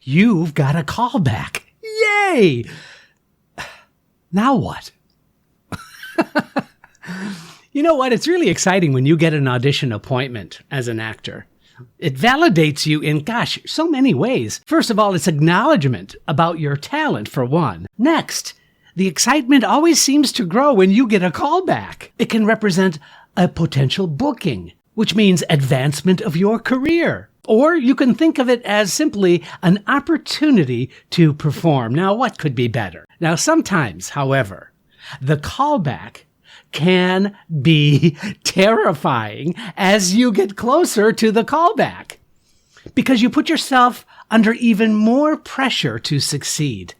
You've got a callback. Yay! Now what? You know what? It's really exciting when you get an audition appointment as an actor. It validates you in, so many ways. First of all, it's acknowledgement about your talent, for one. Next, the excitement always seems to grow when you get a callback. It can represent a potential booking, which means advancement of your career. Or you can think of it as simply an opportunity to perform. Now, what could be better? Now, sometimes, however, the callback can be terrifying as you get closer to the callback, because you put yourself under even more pressure to succeed.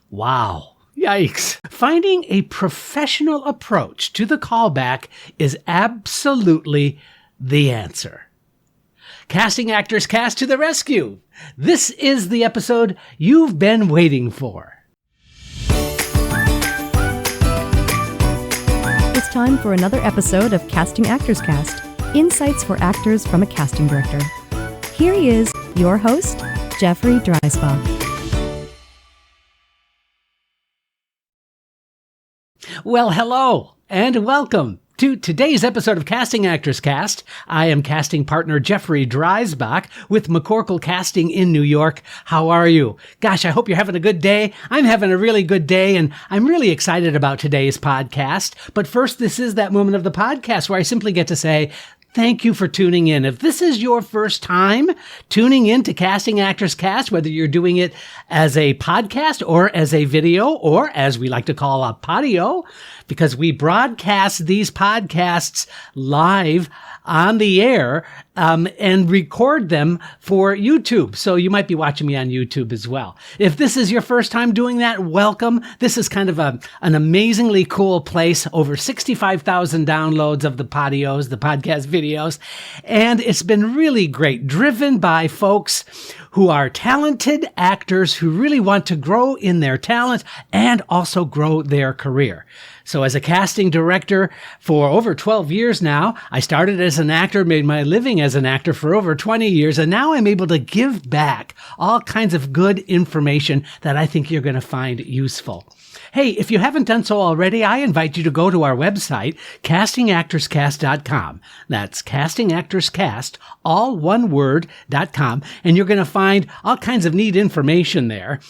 Wow. Yikes. Finding a professional approach to the callback is absolutely the answer. Casting Actors Cast to the rescue. This is the episode you've been waiting for. It's time for another episode of Casting Actors Cast, insights for actors from a casting director. Here he is, your host, Jeffrey Dreisbach. Well, hello and welcome to today's episode of Casting Actors Cast. I am casting partner Jeffrey Dreisbach with McCorkle Casting in New York. How are you? I hope you're having a good day. I'm having a really good day, and I'm really excited about today's podcast. But first, this is that moment of the podcast where I simply get to say, thank you for tuning in. If this is your first time tuning in to Casting Actors Cast, whether you're doing it as a podcast or as a video, or as we like to call a podio, because we broadcast these podcasts live on the air and record them for YouTube. So you might be watching me on YouTube as well. If this is your first time doing that, welcome. This is kind of an amazingly cool place. Over 65,000 downloads of the podios, the podcast videos. And it's been really great, driven by folks who are talented actors who really want to grow in their talent and also grow their career. So as a casting director for over 12 years now, I started as an actor, made my living as an actor for over 20 years, and now I'm able to give back all kinds of good information that I think you're going to find useful. Hey, if you haven't done so already, I invite you to go to our website, castingactorscast.com. That's castingactorscast, all one word.com, and you're going to find all kinds of neat information there.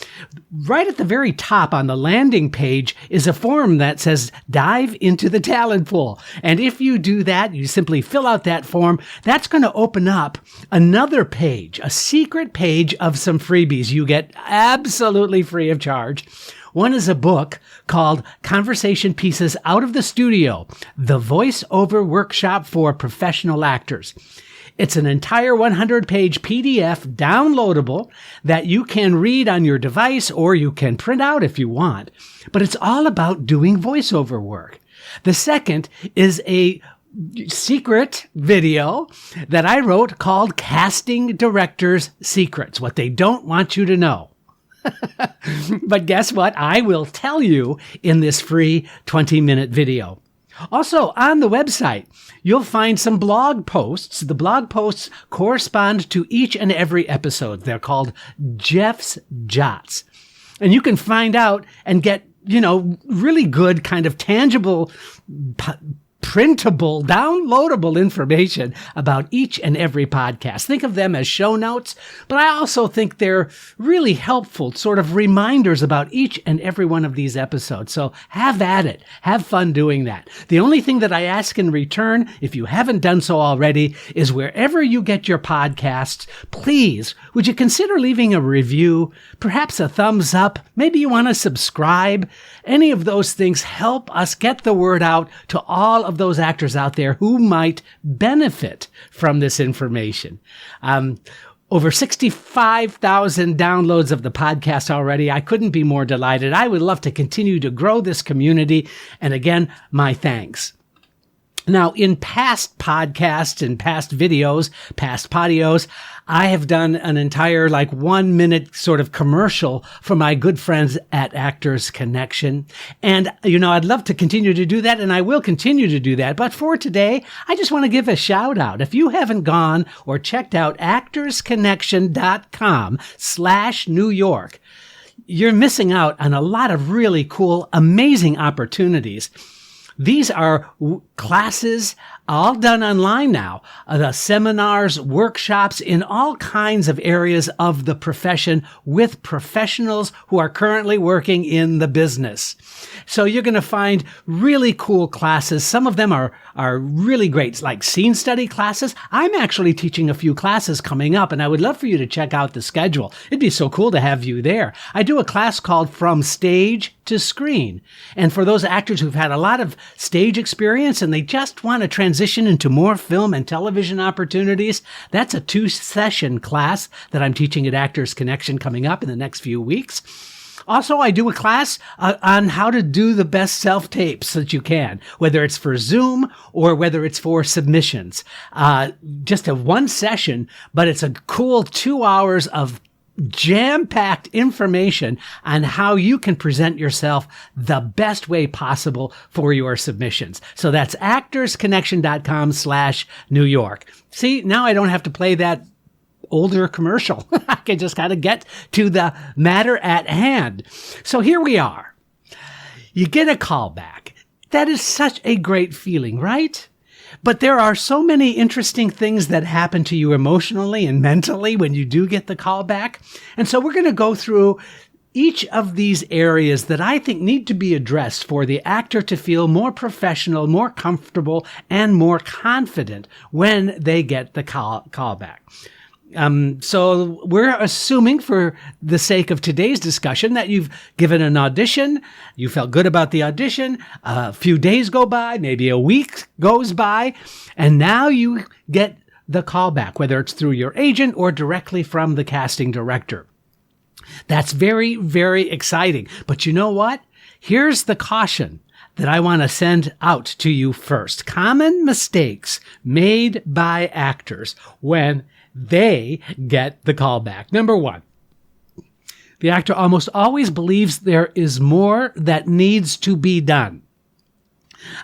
Right at the very top on the landing page is a form that says dive into the talent pool. And if you do that, you simply fill out that form. That's going to open up another page, a secret page of some freebies you get absolutely free of charge. One is a book called Conversation Pieces Out of the Studio, the Voice-Over Workshop for Professional Actors. It's an entire 100-page PDF downloadable that you can read on your device or you can print out if you want. But it's all about doing voiceover work. The second is a secret video that I wrote called Casting Directors' Secrets, what they don't want you to know. But guess what? I will tell you in this free 20-minute video. Also, on the website, you'll find some blog posts. The blog posts correspond to each and every episode. They're called Jeff's Jots. And you can find out and get, really good kind of tangible, printable, downloadable information about each and every podcast. Think of them as show notes, but I also think they're really helpful sort of reminders about each and every one of these episodes. So have at it. Have fun doing that. The only thing that I ask in return, if you haven't done so already, is wherever you get your podcasts, please, would you consider leaving a review, perhaps a thumbs up? Maybe you want to subscribe. Any of those things help us get the word out to all of those actors out there who might benefit from this information. Over 65,000 downloads of the podcast already. I couldn't be more delighted. I would love to continue to grow this community. And again, my thanks. Now, in past podcasts and past videos, past podios, I have done an entire 1 minute sort of commercial for my good friends at Actors Connection. And, I'd love to continue to do that, and I will continue to do that. But for today, I just want to give a shout out. If you haven't gone or checked out actorsconnection.com/New York, you're missing out on a lot of really cool, amazing opportunities. These are classes all done online now, the seminars, workshops in all kinds of areas of the profession with professionals who are currently working in the business. So you're going to find really cool classes. Some of them are really great, like scene study classes. I'm actually teaching a few classes coming up, and I would love for you to check out the schedule. It'd be so cool to have you there. I do a class called From Stage to Screen. And for those actors who've had a lot of stage experience and they just want to transition into more film and television opportunities, that's a 2-session class that I'm teaching at Actors Connection coming up in the next few weeks. Also, I do a class on how to do the best self-tapes that you can, whether it's for Zoom or whether it's for submissions. Just a 1 session, but it's a cool 2 hours of jam-packed information on how you can present yourself the best way possible for your submissions. So that's actorsconnection.com/New York. See, now I don't have to play that older commercial. I can just kind of get to the matter at hand. So here we are. You get a callback. That is such a great feeling, right? But there are so many interesting things that happen to you emotionally and mentally when you do get the callback. And so we're going to go through each of these areas that I think need to be addressed for the actor to feel more professional, more comfortable, and more confident when they get the callback. So we're assuming for the sake of today's discussion that you've given an audition, you felt good about the audition, a few days go by, maybe a week goes by, and now you get the callback, whether it's through your agent or directly from the casting director. That's very, very exciting. But you know what? Here's the caution that I want to send out to you first. Common mistakes made by actors when they get the callback. Number 1, the actor almost always believes there is more that needs to be done.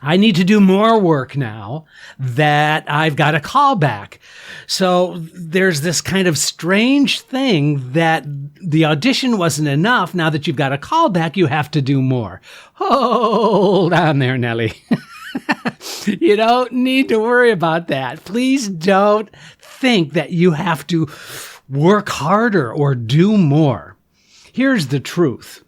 I need to do more work now that I've got a callback. So there's this kind of strange thing that the audition wasn't enough. Now that you've got a callback, you have to do more. Hold on there, Nellie. You don't need to worry about that. Please don't think that you have to work harder or do more. Here's the truth.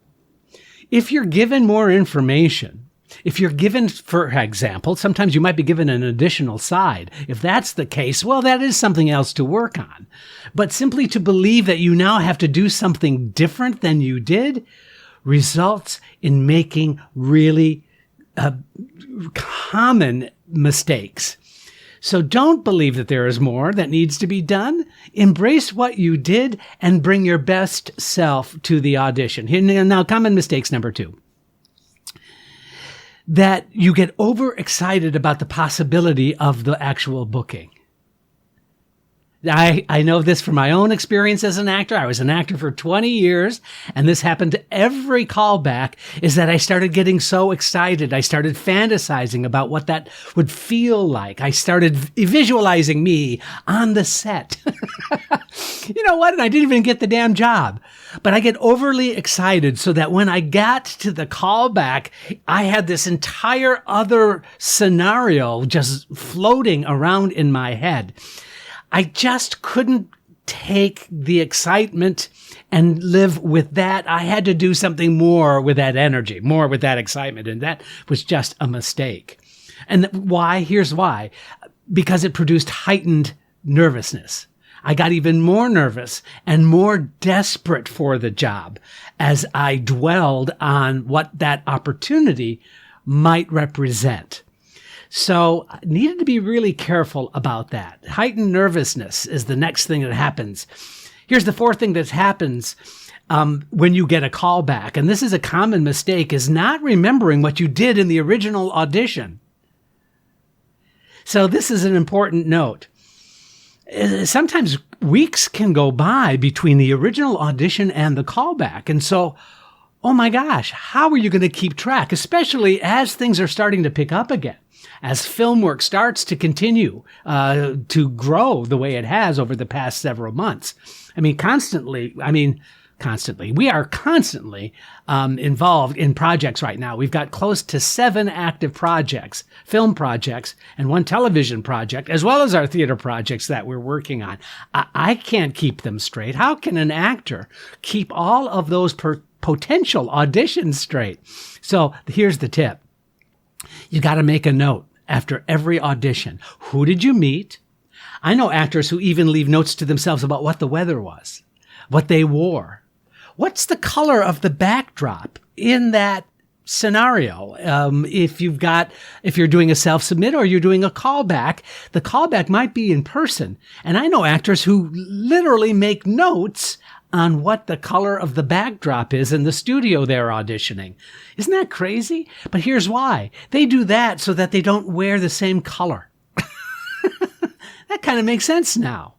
If you're given more information, if you're given, for example, sometimes you might be given an additional side. If that's the case, well, that is something else to work on. But simply to believe that you now have to do something different than you did results in making really common mistakes. So don't believe that there is more that needs to be done. Embrace what you did and bring your best self to the audition. Here, now, common mistakes number 2. That you get overexcited about the possibility of the actual booking. I know this from my own experience as an actor. I was an actor for 20 years, and this happened to every callback, is that I started getting so excited. I started fantasizing about what that would feel like. I started visualizing me on the set. You know what? And I didn't even get the damn job. But I get overly excited so that when I got to the callback, I had this entire other scenario just floating around in my head. I just couldn't take the excitement and live with that. I had to do something more with that energy, more with that excitement. And that was just a mistake. And why? Here's why. Because it produced heightened nervousness. I got even more nervous and more desperate for the job as I dwelled on what that opportunity might represent. So I needed to be really careful about that. Heightened nervousness is the next thing that happens. Here's the 4th thing that happens when you get a callback. And this is a common mistake, is not remembering what you did in the original audition. So this is an important note. Sometimes weeks can go by between the original audition and the callback. And so, oh my gosh, how are you going to keep track, especially as things are starting to pick up again, as film work starts to continue to grow the way it has over the past several months? We are constantly involved in projects right now. We've got close to 7 active projects, film projects, and 1 television project, as well as our theater projects that we're working on. I can't keep them straight. How can an actor keep all of those potential auditions straight? So here's the tip. You got to make a note after every audition. Who did you meet? I know actors who even leave notes to themselves about what the weather was, what they wore. What's the color of the backdrop in that scenario? If you're doing a self-submit or you're doing a callback, the callback might be in person. And I know actors who literally make notes on what the color of the backdrop is in the studio they're auditioning. Isn't that crazy? But here's why. They do that so that they don't wear the same color. That kind of makes sense now.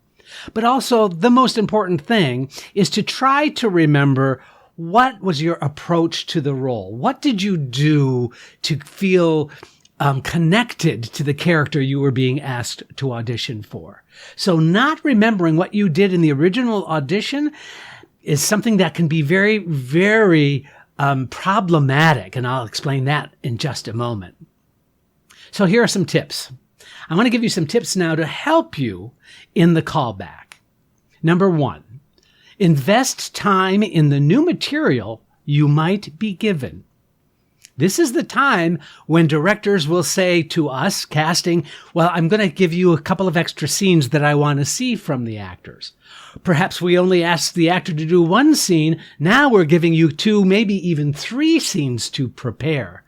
But also, the most important thing is to try to remember, what was your approach to the role? What did you do to feel connected to the character you were being asked to audition for? So not remembering what you did in the original audition is something that can be very, very problematic, and I'll explain that in just a moment. So here are some tips. I want to give you some tips now to help you in the callback. Number 1, invest time in the new material you might be given. This is the time when directors will say to us, casting, well, I'm going to give you a couple of extra scenes that I want to see from the actors. Perhaps we only asked the actor to do 1 scene. Now we're giving you 2, maybe even 3 scenes to prepare.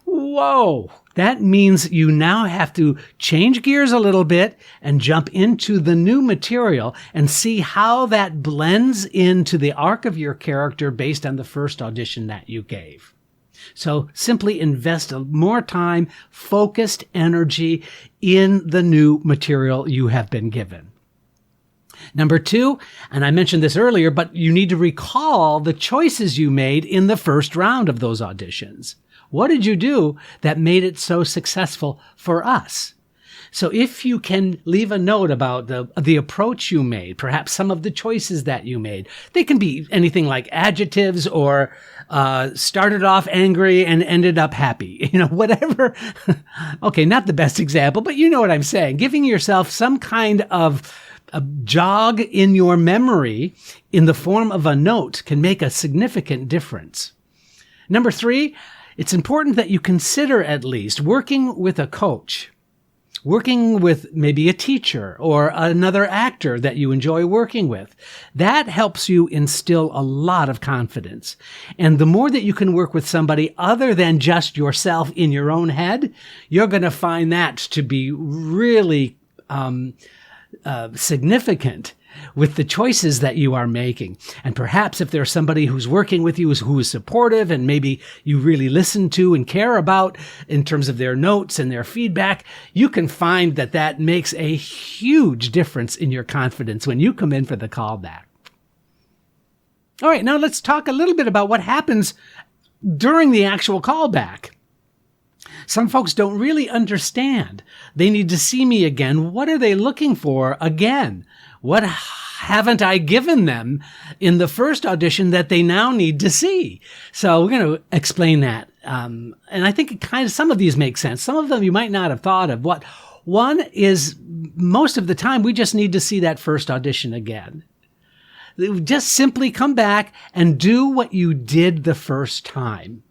Whoa! That means you now have to change gears a little bit and jump into the new material and see how that blends into the arc of your character based on the first audition that you gave. So simply invest more time, focused energy in the new material you have been given. Number 2, and I mentioned this earlier, but you need to recall the choices you made in the first round of those auditions. What did you do that made it so successful for us? So if you can leave a note about the approach you made, perhaps some of the choices that you made, they can be anything like adjectives or started off angry and ended up happy, whatever. Okay, not the best example, but you know what I'm saying. Giving yourself some kind of a jog in your memory in the form of a note can make a significant difference. Number 3, it's important that you consider at least working with a coach, working with maybe a teacher or another actor that you enjoy working with. That helps you instill a lot of confidence. And the more that you can work with somebody other than just yourself in your own head, you're going to find that to be really significant with the choices that you are making. And perhaps if there's somebody who's working with you who is supportive and maybe you really listen to and care about in terms of their notes and their feedback, you can find that that makes a huge difference in your confidence when you come in for the callback. All right, now let's talk a little bit about what happens during the actual callback. Some folks don't really understand. They need to see me again. What are they looking for again? What haven't I given them in the first audition that they now need to see? So we're going to explain that. And I think some of these make sense. Some of them you might not have thought of. One is most of the time we just need to see that first audition again. Just simply come back and do what you did the first time.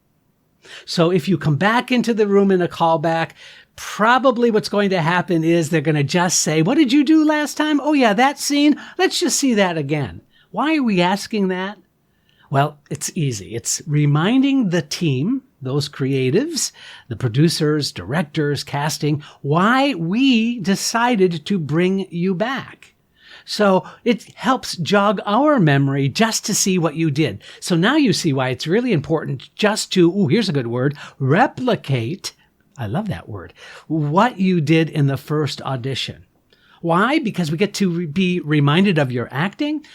So if you come back into the room in a callback, probably what's going to happen is they're going to just say, what did you do last time? Oh yeah, that scene. Let's just see that again. Why are we asking that? Well, it's easy. It's reminding the team, those creatives, the producers, directors, casting, why we decided to bring you back. So it helps jog our memory just to see what you did. So now you see why it's really important just to, here's a good word, replicate. I love that word. What you did in the first audition. Why? Because we get to be reminded of your acting,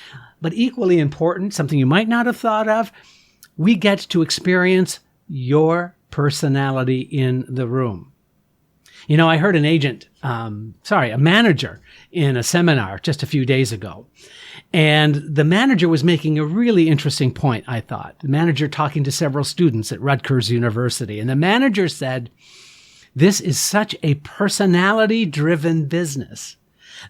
but equally important, something you might not have thought of, we get to experience your personality in the room. You know, I heard a manager in a seminar just a few days ago. And the manager was making a really interesting point, I thought. The manager talking to several students at Rutgers University. And the manager said, this is such a personality-driven business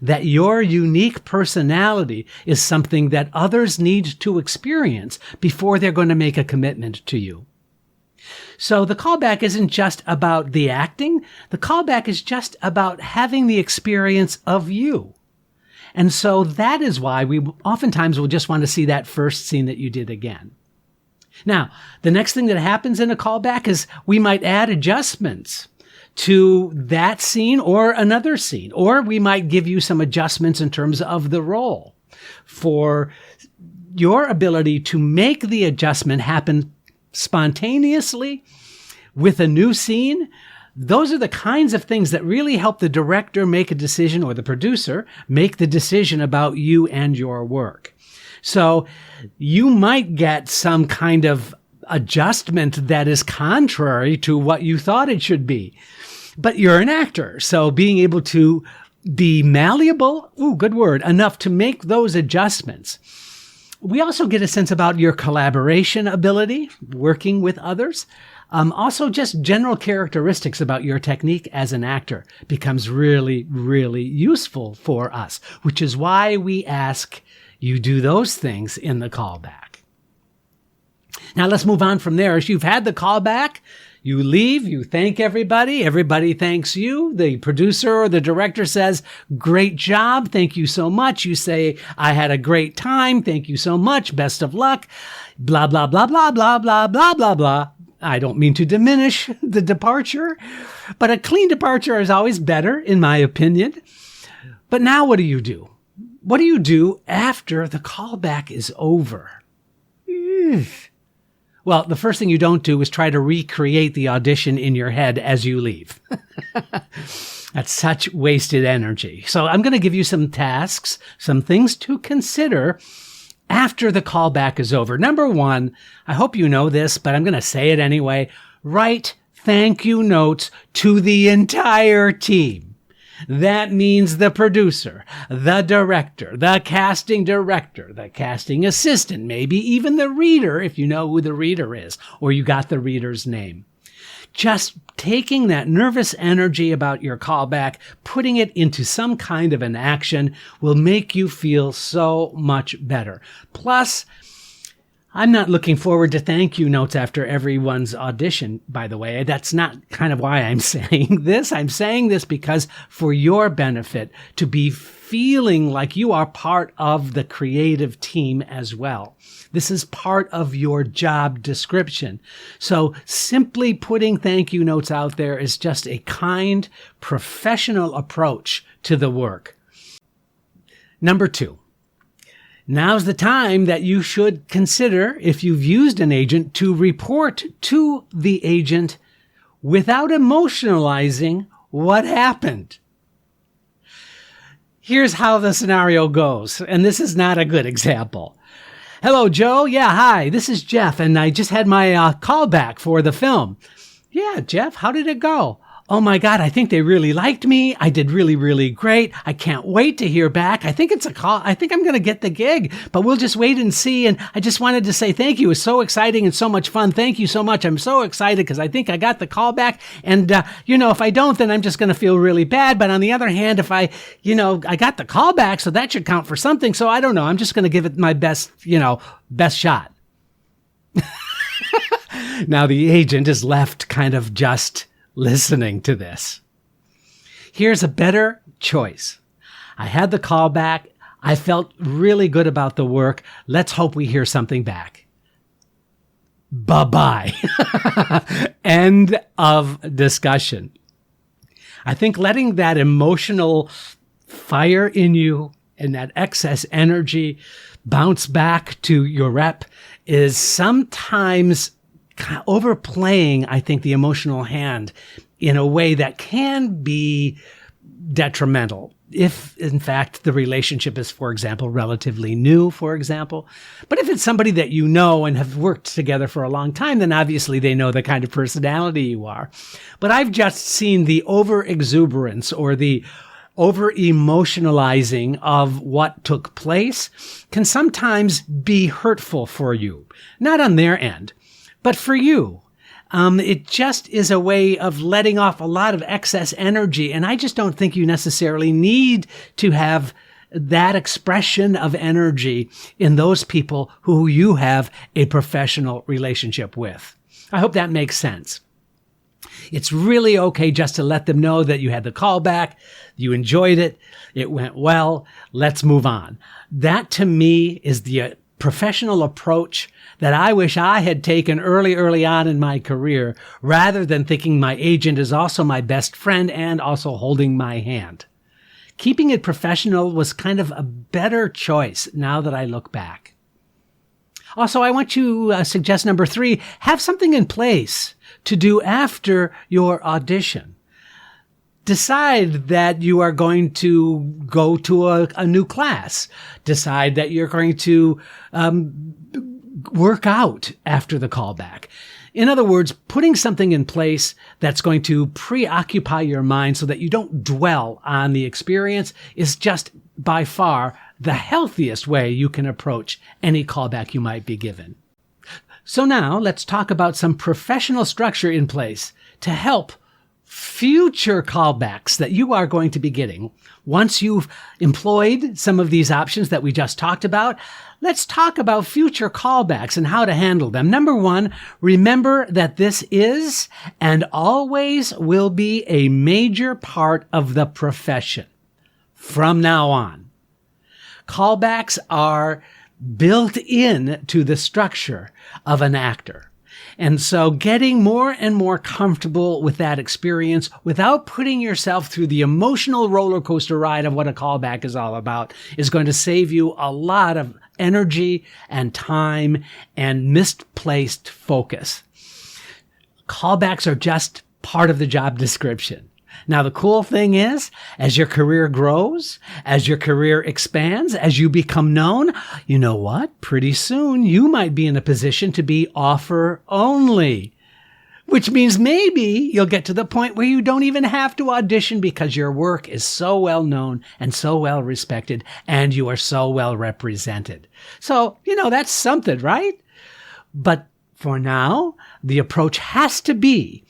that your unique personality is something that others need to experience before they're going to make a commitment to you. So the callback isn't just about the acting. The callback is just about having the experience of you. And so that is why we oftentimes will just want to see that first scene that you did again. Now, the next thing that happens in a callback is we might add adjustments to that scene or another scene, or we might give you some adjustments in terms of the role for your ability to make the adjustment happen spontaneously with a new scene. Those are the kinds of things that really help the director make a decision, or the producer make the decision about you and your work. So you might get some kind of adjustment that is contrary to what you thought it should be. But you're an actor, so being able to be malleable, good word, enough to make those adjustments. We also get a sense about your collaboration ability, working with others. Also, just general characteristics about your technique as an actor becomes really, really useful for us, which is why we ask you do those things in the callback. Now, let's move on from there. As you've had the callback, you leave, you thank everybody, everybody thanks you. The producer or the director says, great job, thank you so much. You say, I had a great time, thank you so much, best of luck, blah, blah, blah, blah, blah, blah, blah, blah, blah. I don't mean to diminish the departure, but a clean departure is always better, in my opinion. But now what do you do? What do you do after the callback is over? Well, the first thing you don't do is try to recreate the audition in your head as you leave. That's such wasted energy. So I'm going to give you some tasks, some things to consider after the callback is over. Number one, I hope you know this, but I'm going to say it anyway. Write thank you notes to the entire team. That means the producer, the director, the casting director, the casting assistant, maybe even the reader, if you know who the reader is, or you got the reader's name. Just taking that nervous energy about your callback, putting it into some kind of an action will make you feel so much better. Plus, I'm not looking forward to thank you notes after everyone's audition, by the way. That's not kind of why I'm saying this. I'm saying this because for your benefit, to be feeling like you are part of the creative team as well. This is part of your job description. So simply putting thank you notes out there is just a kind, professional approach to the work. Number two. Now's the time that you should consider, if you've used an agent, to report to the agent without emotionalizing what happened. Here's how the scenario goes, and this is not a good example. Hello, Joe. Yeah, hi, this is Jeff, and I just had my callback for the film. Yeah, Jeff, how did it go? Oh my God, I think they really liked me. I did really, really great. I can't wait to hear back. I think it's a call. I think I'm going to get the gig, but we'll just wait and see. And I just wanted to say thank you. It was so exciting and so much fun. Thank you so much. I'm so excited because I think I got the call back. And, if I don't, then I'm just going to feel really bad. But on the other hand, if I got the call back, so that should count for something. So I don't know. I'm just going to give it my best shot. Now the agent is left kind of just listening to this. Here's a better choice. I had the call back. I felt really good about the work. Let's hope we hear something back. Bye-bye. End of discussion. I think letting that emotional fire in you and that excess energy bounce back to your rep is sometimes overplaying, I think, the emotional hand in a way that can be detrimental. if, in fact, the relationship is, for example, relatively new, for example. But if it's somebody that you know and have worked together for a long time, then obviously they know the kind of personality you are. But I've just seen the over-exuberance or the over-emotionalizing of what took place can sometimes be hurtful for you. Not on their end, but for you. It just is a way of letting off a lot of excess energy. And I just don't think you necessarily need to have that expression of energy in those people who you have a professional relationship with. I hope that makes sense. It's really okay just to let them know that you had the call back, you enjoyed it, it went well, let's move on. That to me is the professional approach that I wish I had taken early on in my career, rather than thinking my agent is also my best friend and also holding my hand. Keeping it professional was kind of a better choice now that I look back. Also, I want to suggest number 3, have something in place to do after your audition. Decide that you are going to go to a new class. Decide that you're going to work out after the callback. In other words, putting something in place that's going to preoccupy your mind so that you don't dwell on the experience is just by far the healthiest way you can approach any callback you might be given. So now let's talk about some professional structure in place to help future callbacks that you are going to be getting. Once you've employed some of these options that we just talked about, let's talk about future callbacks and how to handle them. Number 1, remember that this is and always will be a major part of the profession from now on. Callbacks are built in to the structure of an actor. And so getting more and more comfortable with that experience without putting yourself through the emotional roller coaster ride of what a callback is all about is going to save you a lot of energy and time and misplaced focus. Callbacks are just part of the job description. Now, the cool thing is, as your career grows, as your career expands, as you become known, you know what? Pretty soon you might be in a position to be offer only, which means maybe you'll get to the point where you don't even have to audition because your work is so well known and so well respected and you are so well represented. So, that's something, right? But for now, the approach has to be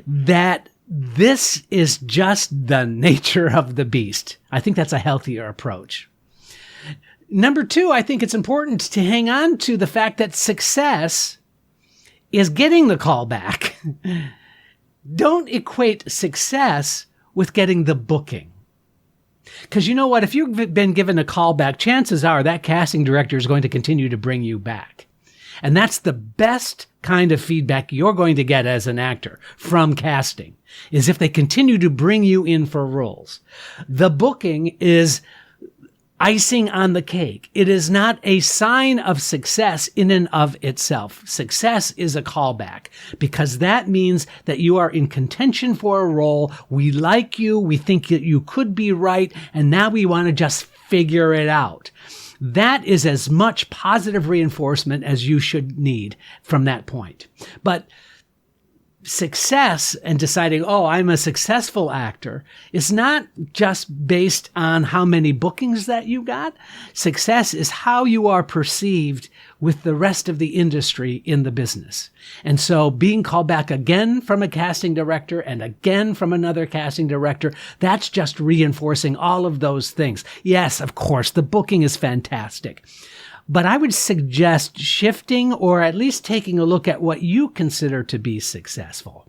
that this is just the nature of the beast. I think that's a healthier approach. Number 2, I think it's important to hang on to the fact that success is getting the call back. Don't equate success with getting the booking. Because you know what? If you've been given a call back, chances are that casting director is going to continue to bring you back. And that's the best kind of feedback you're going to get as an actor from casting, is if they continue to bring you in for roles. The booking is icing on the cake. It is not a sign of success in and of itself. Success is a callback because that means that you are in contention for a role. We like you. We think that you could be right. And now we want to just figure it out. That is as much positive reinforcement as you should need from that point. But success and deciding, I'm a successful actor is not just based on how many bookings that you got. Success is how you are perceived with the rest of the industry in the business. And so being called back again from a casting director and again from another casting director, that's just reinforcing all of those things. Yes, of course, the booking is fantastic. But I would suggest shifting or at least taking a look at what you consider to be successful.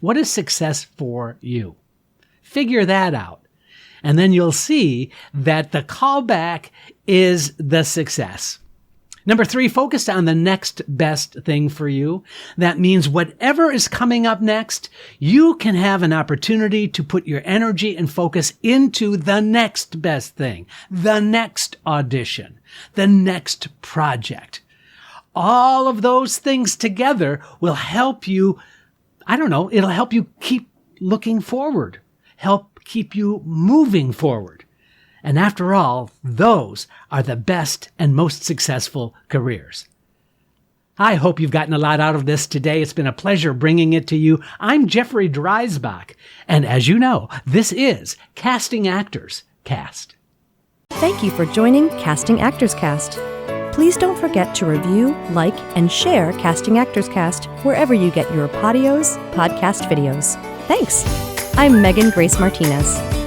What is success for you? Figure that out. And then you'll see that the callback is the success. Number 3, focus on the next best thing for you. That means whatever is coming up next, you can have an opportunity to put your energy and focus into the next best thing, the next audition, the next project. All of those things together will help you, it'll help you keep looking forward, help keep you moving forward. And after all, those are the best and most successful careers. I hope you've gotten a lot out of this today. It's been a pleasure bringing it to you. I'm Jeffrey Dreisbach, and as you know, this is Casting Actors Cast. Thank you for joining Casting Actors Cast. Please don't forget to review, like, and share Casting Actors Cast wherever you get your podcast videos. Thanks! I'm Megan Grace Martinez.